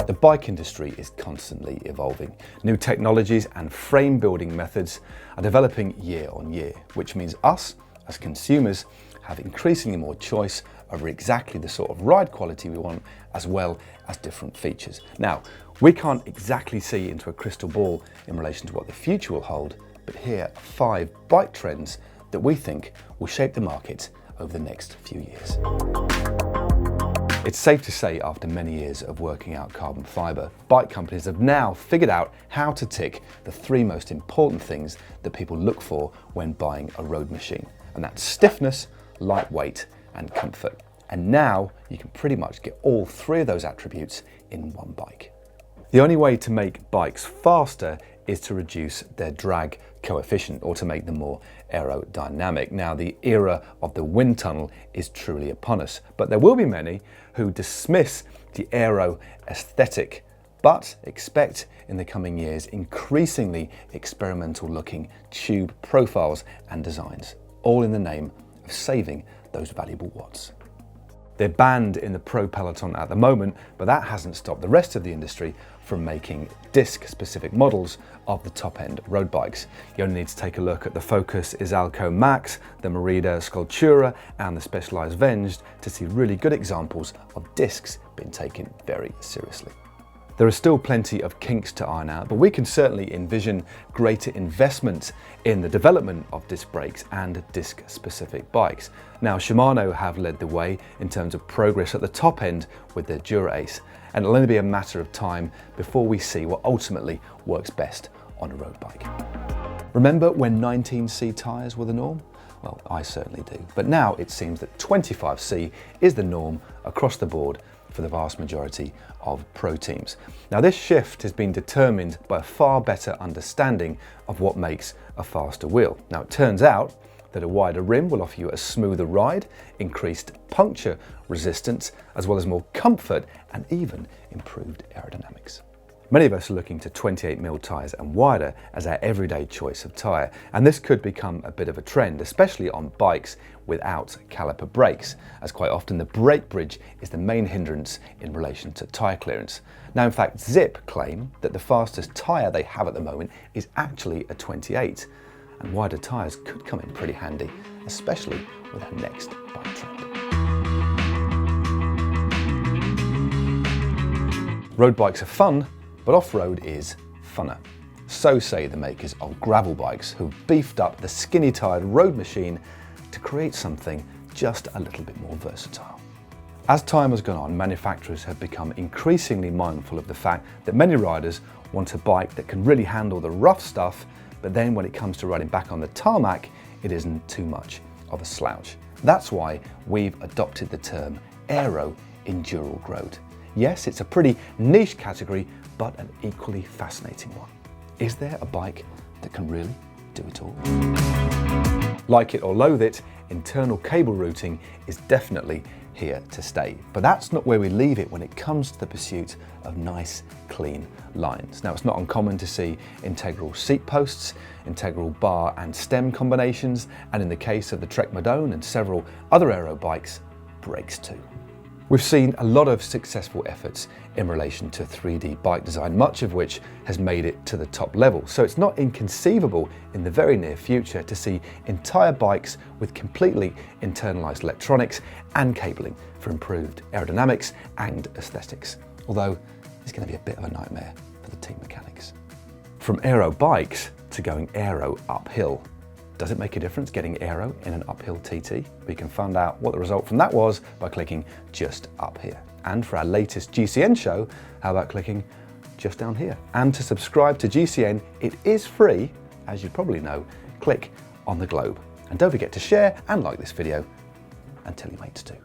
The bike industry is constantly evolving. New technologies and frame building methods are developing year on year, which means us, as consumers, have increasingly more choice over exactly the sort of ride quality we want, as well as different features. Now, we can't exactly see into a crystal ball in relation to what the future will hold, but here are 5 bike trends that we think will shape the market over the next few years. It's safe to say, after many years of working out carbon fibre, bike companies have now figured out how to tick the 3 most important things that people look for when buying a road machine. And that's stiffness, lightweight, and comfort. And now you can pretty much get all 3 of those attributes in one bike. The only way to make bikes faster is to reduce their drag coefficient, or to make them more aerodynamic. Now, the era of the wind tunnel is truly upon us, but there will be many who dismiss the aero aesthetic, but expect in the coming years increasingly experimental looking tube profiles and designs, all in the name of saving those valuable watts. They're banned in the pro peloton at the moment, but that hasn't stopped the rest of the industry from making disc-specific models of the top-end road bikes. You only need to take a look at the Focus Isalco Max, the Merida Sculptura, and the Specialized Venge to see really good examples of discs being taken very seriously. There are still plenty of kinks to iron out, but we can certainly envision greater investment in the development of disc brakes and disc-specific bikes. Now, Shimano have led the way in terms of progress at the top end with their Dura-Ace, and it'll only be a matter of time before we see what ultimately works best on a road bike. Remember when 19C tyres were the norm? Well, I certainly do. But now it seems that 25C is the norm across the board for the vast majority of pro teams. Now, this shift has been determined by a far better understanding of what makes a faster wheel. Now, it turns out that a wider rim will offer you a smoother ride, increased puncture resistance, as well as more comfort and even improved aerodynamics. Many of us are looking to 28mm tyres and wider as our everyday choice of tyre, and this could become a bit of a trend, especially on bikes without caliper brakes, as quite often the brake bridge is the main hindrance in relation to tyre clearance. Now, in fact, Zip claim that the fastest tyre they have at the moment is actually a 28, and wider tyres could come in pretty handy, especially with our next bike trend. Road bikes are fun, but off-road is funner. So say the makers of gravel bikes, who've beefed up the skinny-tired road machine to create something just a little bit more versatile. As time has gone on, manufacturers have become increasingly mindful of the fact that many riders want a bike that can really handle the rough stuff, but then when it comes to riding back on the tarmac, it isn't too much of a slouch. That's why we've adopted the term aero enduro road. Yes, it's a pretty niche category, but an equally fascinating one. Is there a bike that can really do it all? Like it or loathe it, internal cable routing is definitely here to stay. But that's not where we leave it when it comes to the pursuit of nice, clean lines. Now, it's not uncommon to see integral seat posts, integral bar and stem combinations, and in the case of the Trek Madone and several other aero bikes, brakes too. We've seen a lot of successful efforts in relation to 3D bike design, much of which has made it to the top level. So it's not inconceivable in the very near future to see entire bikes with completely internalized electronics and cabling for improved aerodynamics and aesthetics. Although it's going to be a bit of a nightmare for the team mechanics. From aero bikes to going aero uphill. Does it make a difference getting aero in an uphill TT? We can find out what the result from that was by clicking just up here. And for our latest GCN show, how about clicking just down here? And to subscribe to GCN, it is free, as you probably know. Click on the globe. And don't forget to share and like this video, and tell your mates too.